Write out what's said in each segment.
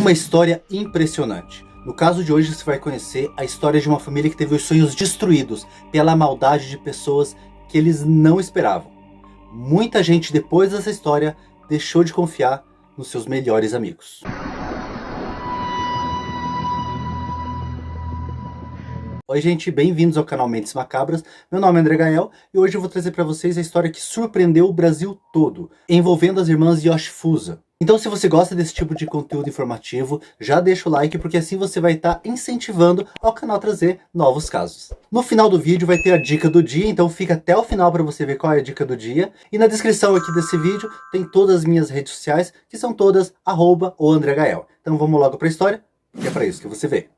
Uma história impressionante. No caso de hoje você vai conhecer a história de uma família que teve os sonhos destruídos pela maldade de pessoas que eles não esperavam. Muita gente depois dessa história deixou de confiar nos seus melhores amigos. Oi gente, bem-vindos ao canal Mentes Macabras. Meu nome é André Gael e hoje eu vou trazer para vocês a história que surpreendeu o Brasil todo, envolvendo as irmãs Yoshifusa. Então se você gosta desse tipo de conteúdo informativo, já deixa o like porque assim você vai estar incentivando ao canal a trazer novos casos. No final do vídeo vai ter a dica do dia, então fica até o final para você ver qual é a dica do dia. E na descrição aqui desse vídeo tem todas as minhas redes sociais, que são todas @andregael. Então vamos logo para a história, que é para isso que você vê.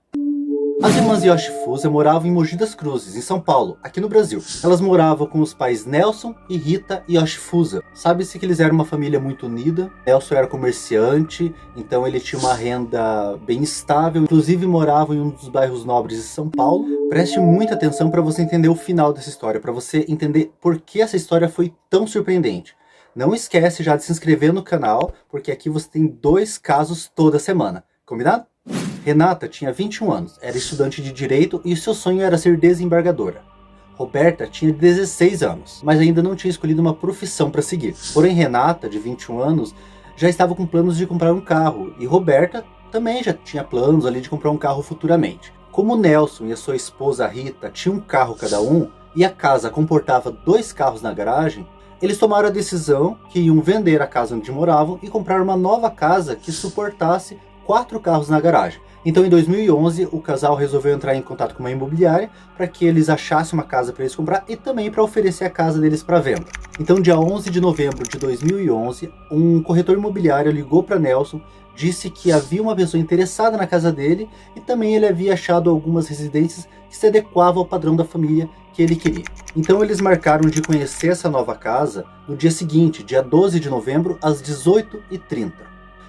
As irmãs Yoshifusa moravam em Mogi das Cruzes, em São Paulo, aqui no Brasil. Elas moravam com os pais Nelson e Rita Yoshifusa. Sabe-se que eles eram uma família muito unida. Nelson era comerciante, então ele tinha uma renda bem estável. Inclusive morava em um dos bairros nobres de São Paulo. Preste muita atenção para você entender o final dessa história, para você entender por que essa história foi tão surpreendente. Não esquece já de se inscrever no canal, porque aqui você tem 2 casos toda semana. Combinado? Renata tinha 21 anos, era estudante de Direito e seu sonho era ser desembargadora. Roberta tinha 16 anos, mas ainda não tinha escolhido uma profissão para seguir. Porém Renata, de 21 anos, já estava com planos de comprar um carro, e Roberta também já tinha planos ali de comprar um carro futuramente. Como Nelson e a sua esposa Rita tinham um carro cada um, e a casa comportava 2 carros na garagem, eles tomaram a decisão que iam vender a casa onde moravam e comprar uma nova casa que suportasse 4 carros na garagem. Então em 2011 o casal resolveu entrar em contato com uma imobiliária para que eles achassem uma casa para eles comprar e também para oferecer a casa deles para venda. Então dia 11 de novembro de 2011 um corretor imobiliário ligou para Nelson, disse que havia uma pessoa interessada na casa dele e também ele havia achado algumas residências que se adequavam ao padrão da família que ele queria. Então eles marcaram de conhecer essa nova casa no dia seguinte, dia 12 de novembro às 18h30.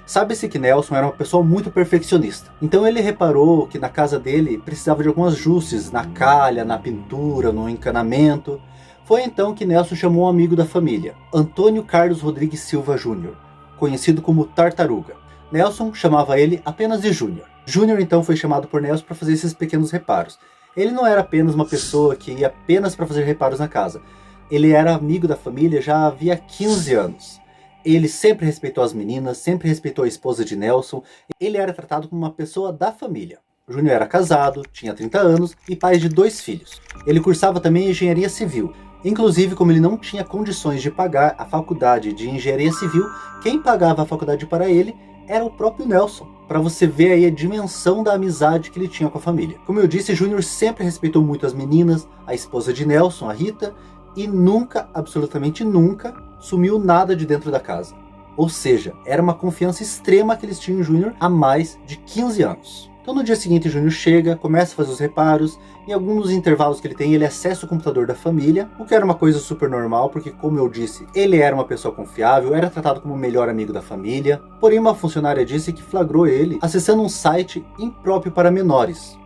Sabe-se que Nelson era uma pessoa muito perfeccionista. Então ele reparou que na casa dele precisava de alguns ajustes na calha, na pintura, no encanamento. Foi então que Nelson chamou um amigo da família, Antônio Carlos Rodrigues Silva Júnior, conhecido como Tartaruga. Nelson chamava ele apenas de Júnior. Júnior então foi chamado por Nelson para fazer esses pequenos reparos. Ele não era apenas uma pessoa que ia apenas para fazer reparos na casa. Ele era amigo da família já havia 15 anos. Ele sempre respeitou as meninas, sempre respeitou a esposa de Nelson. Ele era tratado como uma pessoa da família. Júnior era casado, tinha 30 anos e pai de 2 filhos. Ele cursava também engenharia civil. Inclusive, como ele não tinha condições de pagar a faculdade de engenharia civil, quem pagava a faculdade para ele era o próprio Nelson. Para você ver aí a dimensão da amizade que ele tinha com a família. Como eu disse, Júnior sempre respeitou muito as meninas, a esposa de Nelson, a Rita, e nunca, absolutamente nunca, sumiu nada de dentro da casa. Ou seja, era uma confiança extrema que eles tinham em Júnior há mais de 15 anos. Então no dia seguinte Júnior chega, começa a fazer os reparos, e em alguns dos intervalos que ele tem, ele acessa o computador da família, o que era uma coisa super normal, porque como eu disse, ele era uma pessoa confiável, era tratado como o melhor amigo da família. Porém uma funcionária disse que flagrou ele acessando um site impróprio para menores.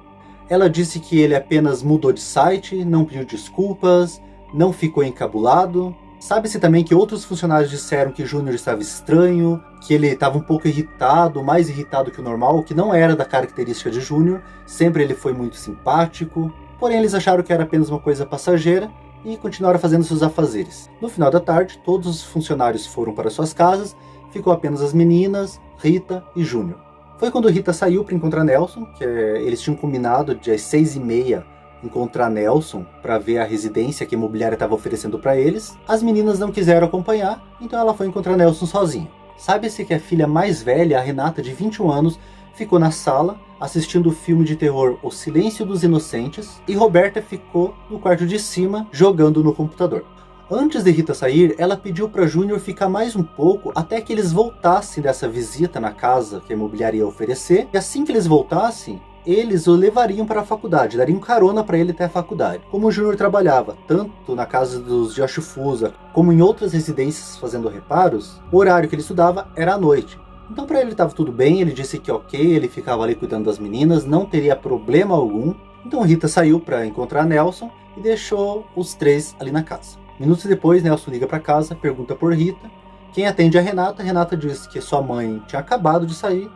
Ela disse que ele apenas mudou de site, não pediu desculpas, não ficou encabulado. Sabe-se também que outros funcionários disseram que Júnior estava estranho, que ele estava um pouco irritado, mais irritado que o normal, o que não era da característica de Júnior. Sempre ele foi muito simpático, porém eles acharam que era apenas uma coisa passageira e continuaram fazendo seus afazeres. No final da tarde, todos os funcionários foram para suas casas, ficou apenas as meninas, Rita e Júnior. Foi quando Rita saiu para encontrar Nelson, que eles tinham combinado de às 6h30 encontrar Nelson para ver a residência que a imobiliária estava oferecendo para eles. As meninas não quiseram acompanhar, então ela foi encontrar Nelson sozinha. Sabe-se que a filha mais velha, a Renata, de 21 anos, ficou na sala assistindo o filme de terror O Silêncio dos Inocentes e Roberta ficou no quarto de cima jogando no computador. Antes de Rita sair, ela pediu para Júnior ficar mais um pouco até que eles voltassem dessa visita na casa que a imobiliária ia oferecer, e assim que eles voltassem, eles o levariam para a faculdade, dariam carona para ele até a faculdade. Como o Júnior trabalhava tanto na casa dos Yoshifusa como em outras residências fazendo reparos, o horário que ele estudava era à noite. Então para ele estava tudo bem, ele disse que ok, ele ficava ali cuidando das meninas, não teria problema algum. Então Rita saiu para encontrar Nelson e deixou os 3 ali na casa. Minutos depois, Nelson liga para casa, pergunta por Rita. Quem atende é a Renata. Renata diz que sua mãe tinha acabado de sair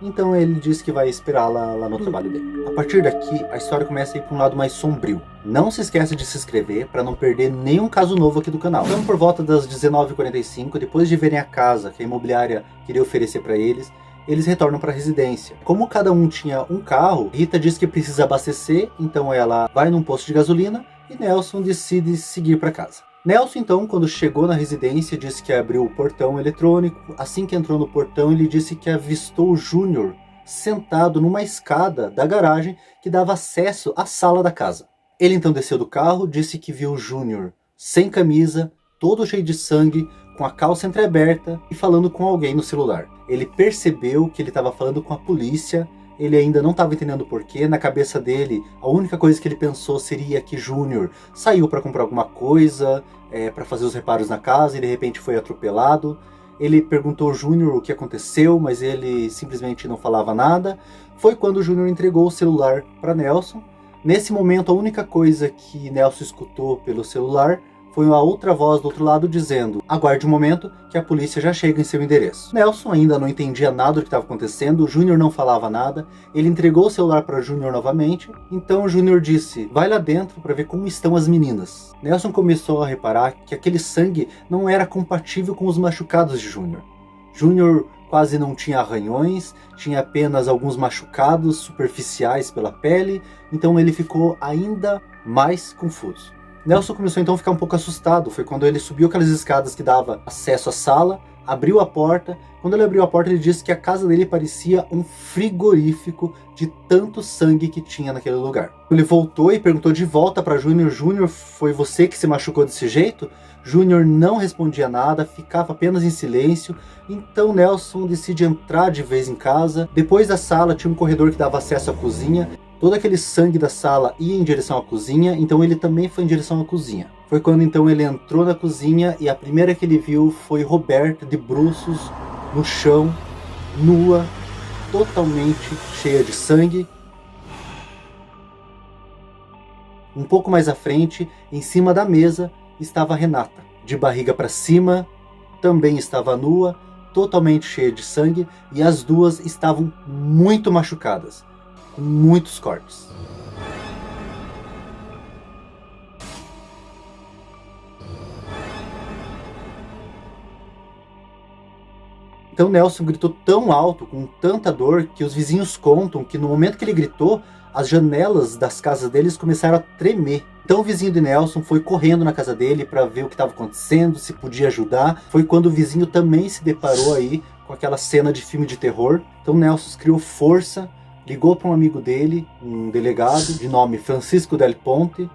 então ele disse que vai esperá-la lá no trabalho dele. A partir daqui, a história começa a ir para um lado mais sombrio. Não se esqueça de se inscrever para não perder nenhum caso novo aqui do canal. Então, por volta das 19h45, depois de verem a casa que a imobiliária queria oferecer para eles retornam para a residência. Como cada um tinha um carro, Rita diz que precisa abastecer, então ela vai num posto de gasolina e Nelson decide seguir para casa. Nelson, então, quando chegou na residência, disse que abriu o portão eletrônico. Assim que entrou no portão, ele disse que avistou o Júnior sentado numa escada da garagem que dava acesso à sala da casa. Ele então desceu do carro, disse que viu o Júnior sem camisa, todo cheio de sangue, com a calça entreaberta e falando com alguém no celular. Ele percebeu que ele estava falando com a polícia, ele ainda não estava entendendo o porquê. Na cabeça dele, a única coisa que ele pensou seria que Júnior saiu para comprar alguma coisa, para fazer os reparos na casa e de repente foi atropelado. Ele perguntou ao Júnior o que aconteceu, mas ele simplesmente não falava nada. Foi quando o Júnior entregou o celular para Nelson. Nesse momento, a única coisa que Nelson escutou pelo celular foi uma outra voz do outro lado dizendo: aguarde um momento que a polícia já chega em seu endereço. Nelson ainda não entendia nada do que estava acontecendo, o Júnior não falava nada, ele entregou o celular para Júnior novamente, então o Júnior disse: vai lá dentro para ver como estão as meninas. Nelson começou a reparar que aquele sangue não era compatível com os machucados de Júnior. Júnior quase não tinha arranhões, tinha apenas alguns machucados superficiais pela pele, então ele ficou ainda mais confuso. Nelson começou então a ficar um pouco assustado. Foi quando ele subiu aquelas escadas que dava acesso à sala, abriu a porta. Quando ele abriu a porta, ele disse que a casa dele parecia um frigorífico de tanto sangue que tinha naquele lugar. Ele voltou e perguntou de volta para Júnior: Júnior, foi você que se machucou desse jeito? Júnior não respondia nada, ficava apenas em silêncio. Então Nelson decide entrar de vez em casa. Depois da sala tinha um corredor que dava acesso à cozinha. Todo aquele sangue da sala ia em direção à cozinha, então ele também foi em direção à cozinha. Foi quando então ele entrou na cozinha e a primeira que ele viu foi Roberta de bruços no chão, nua, totalmente cheia de sangue. Um pouco mais à frente, em cima da mesa, estava Renata, de barriga para cima, também estava nua, totalmente cheia de sangue, e as duas estavam muito machucadas, com muitos cortes. Então Nelson gritou tão alto, com tanta dor, que os vizinhos contam que no momento que ele gritou, as janelas das casas deles começaram a tremer. Então o vizinho de Nelson foi correndo na casa dele para ver o que estava acontecendo, se podia ajudar. Foi quando o vizinho também se deparou aí com aquela cena de filme de terror. Então Nelson criou força, ligou para um amigo dele, um delegado de nome Francisco Del Ponte.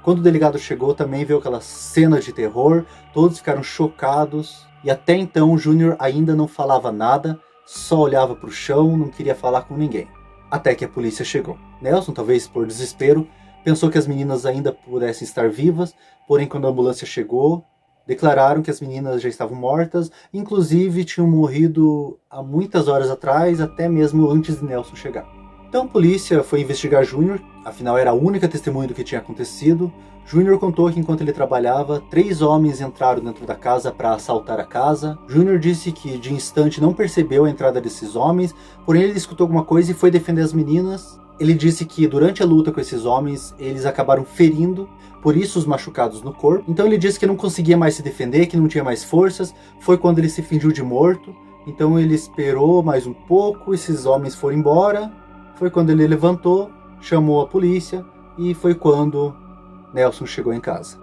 Quando o delegado chegou, também viu aquela cena de terror, todos ficaram chocados. E até então o Júnior ainda não falava nada, só olhava para o chão, não queria falar com ninguém. Até que a polícia chegou. Nelson, talvez por desespero, pensou que as meninas ainda pudessem estar vivas, porém quando a ambulância chegou, declararam que as meninas já estavam mortas, inclusive tinham morrido há muitas horas atrás, até mesmo antes de Nelson chegar. Então a polícia foi investigar Júnior, afinal era a única testemunha do que tinha acontecido. Júnior contou que enquanto ele trabalhava, 3 homens entraram dentro da casa para assaltar a casa. Júnior disse que de instante não percebeu a entrada desses homens, porém ele escutou alguma coisa e foi defender as meninas. Ele disse que durante a luta com esses homens, eles acabaram ferindo, por isso os machucados no corpo. Então ele disse que não conseguia mais se defender, que não tinha mais forças. Foi quando ele se fingiu de morto. Então ele esperou mais um pouco, esses homens foram embora. Foi quando ele levantou, chamou a polícia e foi quando Nelson chegou em casa.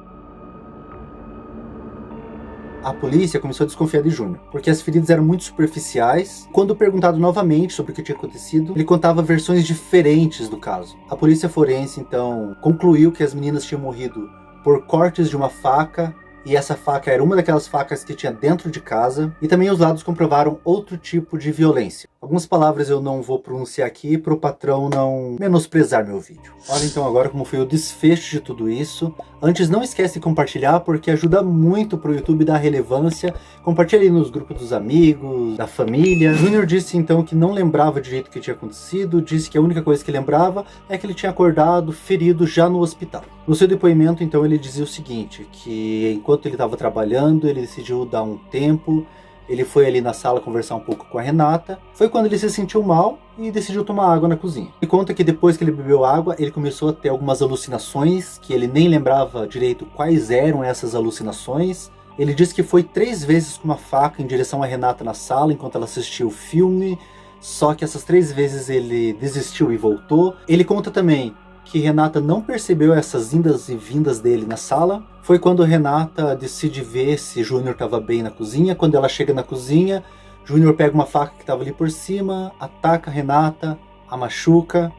A polícia começou a desconfiar de Júnior, porque as feridas eram muito superficiais. Quando perguntado novamente sobre o que tinha acontecido, ele contava versões diferentes do caso. A polícia forense, então, concluiu que as meninas tinham morrido por cortes de uma faca, e essa faca era uma daquelas facas que tinha dentro de casa, e também os lados comprovaram outro tipo de violência. Algumas palavras eu não vou pronunciar aqui para o patrão não menosprezar meu vídeo. Olha então agora como foi o desfecho de tudo isso. Antes, não esquece de compartilhar, porque ajuda muito para o YouTube dar relevância. Compartilhe aí nos grupos dos amigos, da família. Júnior disse então que não lembrava direito o que tinha acontecido, disse que a única coisa que lembrava é que ele tinha acordado ferido já no hospital. No seu depoimento, então, ele dizia o seguinte, que enquanto ele estava trabalhando, ele decidiu dar um tempo ele foi ali na sala conversar um pouco com a Renata. Foi quando ele se sentiu mal e decidiu tomar água na cozinha. Ele conta que depois que ele bebeu água, ele começou a ter algumas alucinações, que ele nem lembrava direito quais eram essas alucinações. Ele disse que foi 3 vezes com uma faca em direção à Renata na sala, enquanto ela assistia o filme, só que essas 3 vezes ele desistiu e voltou. Ele conta também que Renata não percebeu essas indas e vindas dele na sala. Foi quando Renata decide ver se Júnior estava bem na cozinha. Quando ela chega na cozinha, Júnior pega uma faca que estava ali por cima, ataca Renata, a machuca,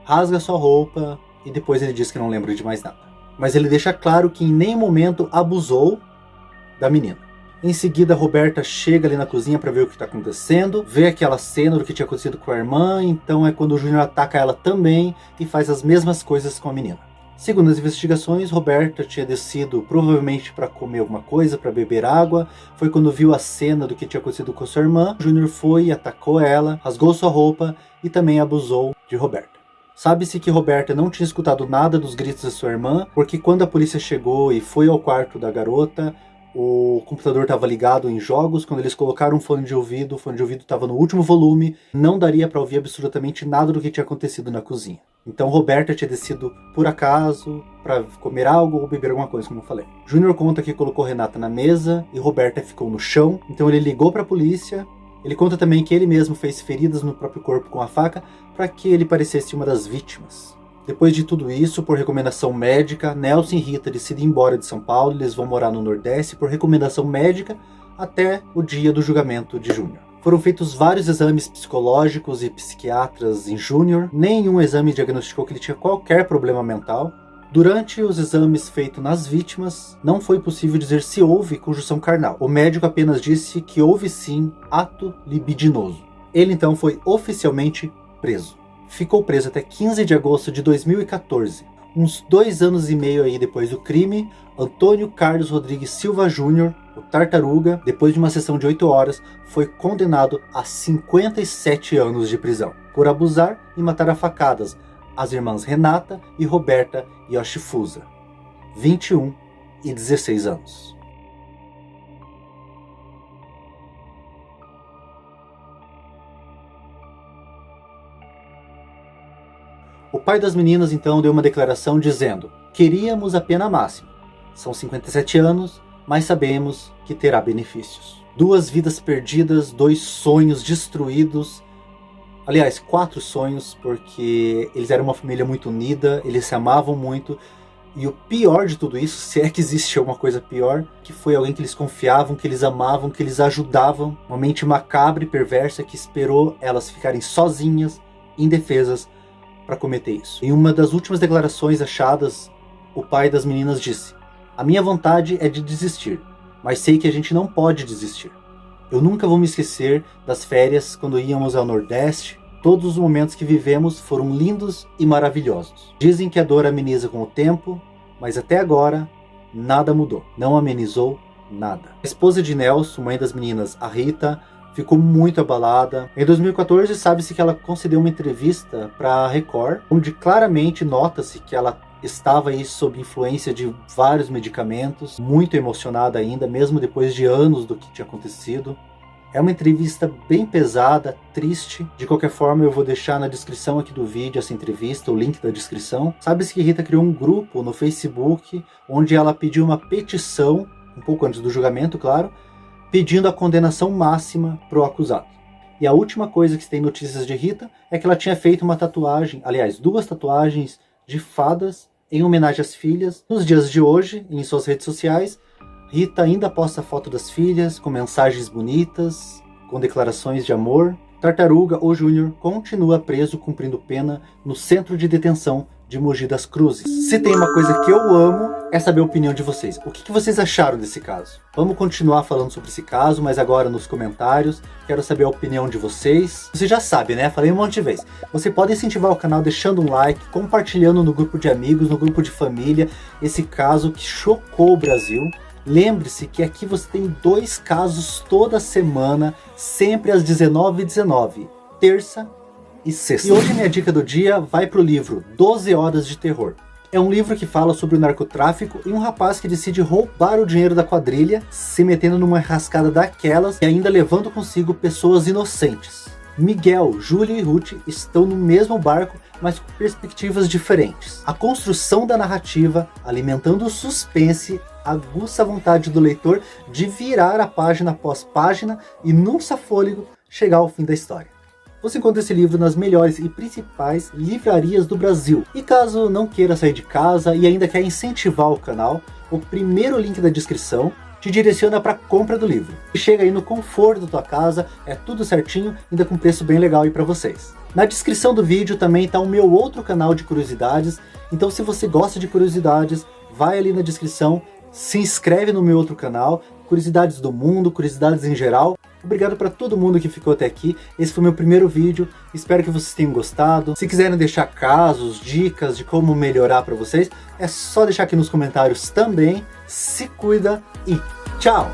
rasga sua roupa e depois ele diz que não lembra de mais nada. Mas ele deixa claro que em nenhum momento abusou da menina. Em seguida, Roberta chega ali na cozinha para ver o que está acontecendo, vê aquela cena do que tinha acontecido com a irmã, então é quando o Júnior ataca ela também e faz as mesmas coisas com a menina. Segundo as investigações, Roberta tinha descido provavelmente para comer alguma coisa, para beber água. Foi quando viu a cena do que tinha acontecido com sua irmã. Júnior foi, atacou ela, rasgou sua roupa e também abusou de Roberta. Sabe-se que Roberta não tinha escutado nada dos gritos da sua irmã, porque quando a polícia chegou e foi ao quarto da garota, o computador estava ligado em jogos. Quando eles colocaram um fone de ouvido, o fone de ouvido estava no último volume, não daria para ouvir absolutamente nada do que tinha acontecido na cozinha. Então Roberta tinha descido por acaso para comer algo ou beber alguma coisa, como eu falei. Júnior conta que colocou Renata na mesa e Roberta ficou no chão, então ele ligou para a polícia. Ele conta também que ele mesmo fez feridas no próprio corpo com a faca para que ele parecesse uma das vítimas. Depois de tudo isso, por recomendação médica, Nelson e Rita decidem ir embora de São Paulo. Eles vão morar no Nordeste por recomendação médica até o dia do julgamento de Júnior. Foram feitos vários exames psicológicos e psiquiatras em Júnior. Nenhum exame diagnosticou que ele tinha qualquer problema mental. Durante os exames feitos nas vítimas, não foi possível dizer se houve conjunção carnal. O médico apenas disse que houve sim ato libidinoso. Ele então foi oficialmente preso. Ficou preso até 15 de agosto de 2014. Uns 2 anos e meio aí depois do crime, Antônio Carlos Rodrigues Silva Júnior, o Tartaruga, depois de uma sessão de 8 horas, foi condenado a 57 anos de prisão por abusar e matar a facadas as irmãs Renata e Roberta Yoshifusa, 21 e 16 anos. O pai das meninas então deu uma declaração dizendo: queríamos a pena máxima. São 57 anos, mas sabemos que terá benefícios. 2 vidas perdidas, 2 sonhos destruídos. Aliás, 4 sonhos, porque eles eram uma família muito unida, eles se amavam muito. E o pior de tudo isso, se é que existe alguma coisa pior, que foi alguém que eles confiavam, que eles amavam, que eles ajudavam. Uma mente macabra e perversa que esperou elas ficarem sozinhas, indefesas, para cometer isso. Em uma das últimas declarações achadas, o pai das meninas disse: a minha vontade é de desistir, mas sei que a gente não pode desistir. Eu nunca vou me esquecer das férias quando íamos ao Nordeste. Todos os momentos que vivemos foram lindos e maravilhosos. Dizem que a dor ameniza com o tempo, mas até agora nada mudou. Não amenizou nada. A esposa de Nelson, mãe das meninas, a Rita, ficou muito abalada. Em 2014, sabe-se que ela concedeu uma entrevista para a Record, onde claramente nota-se que ela estava aí sob influência de vários medicamentos, muito emocionada ainda, mesmo depois de anos do que tinha acontecido. É uma entrevista bem pesada, triste. De qualquer forma, eu vou deixar na descrição aqui do vídeo essa entrevista, o link da descrição. Sabe-se que Rita criou um grupo no Facebook, onde ela pediu uma petição, um pouco antes do julgamento, claro, pedindo a condenação máxima para o acusado. E a última coisa que se tem notícias de Rita é que ela tinha feito uma tatuagem, aliás, 2 tatuagens de fadas em homenagem às filhas. Nos dias de hoje, em suas redes sociais, Rita ainda posta foto das filhas com mensagens bonitas, com declarações de amor. Tartaruga, ou Júnior, continua preso cumprindo pena no Centro de Detenção de Mogi das Cruzes. Se tem uma coisa que eu amo, é saber a opinião de vocês. O que vocês acharam desse caso? Vamos continuar falando sobre esse caso, mas agora nos comentários. Quero saber a opinião de vocês. Você já sabe, né? Falei um monte de vezes. Você pode incentivar o canal deixando um like, compartilhando no grupo de amigos, no grupo de família, esse caso que chocou o Brasil. Lembre-se que aqui você tem 2 casos toda semana, sempre às 19h19, terça e sexta. E hoje minha dica do dia vai pro livro 12 Horas de Terror. É um livro que fala sobre o narcotráfico e um rapaz que decide roubar o dinheiro da quadrilha, se metendo numa enrascada daquelas e ainda levando consigo pessoas inocentes. Miguel, Júlia e Ruth estão no mesmo barco, mas com perspectivas diferentes. A construção da narrativa, alimentando o suspense, aguça a vontade do leitor de virar a página após página e, num só-fôlego, chegar ao fim da história. Você encontra esse livro nas melhores e principais livrarias do Brasil. E caso não queira sair de casa e ainda quer incentivar o canal, o primeiro link da descrição te direciona para a compra do livro. E chega aí no conforto da tua casa, é tudo certinho, ainda com preço bem legal aí para vocês. Na descrição do vídeo também está o meu outro canal de curiosidades, então se você gosta de curiosidades, vai ali na descrição, se inscreve no meu outro canal, curiosidades do mundo, curiosidades em geral. Obrigado para todo mundo que ficou até aqui. Esse foi meu primeiro vídeo, espero que vocês tenham gostado. Se quiserem deixar casos, dicas de como melhorar para vocês, é só deixar aqui nos comentários também. Se cuida e tchau!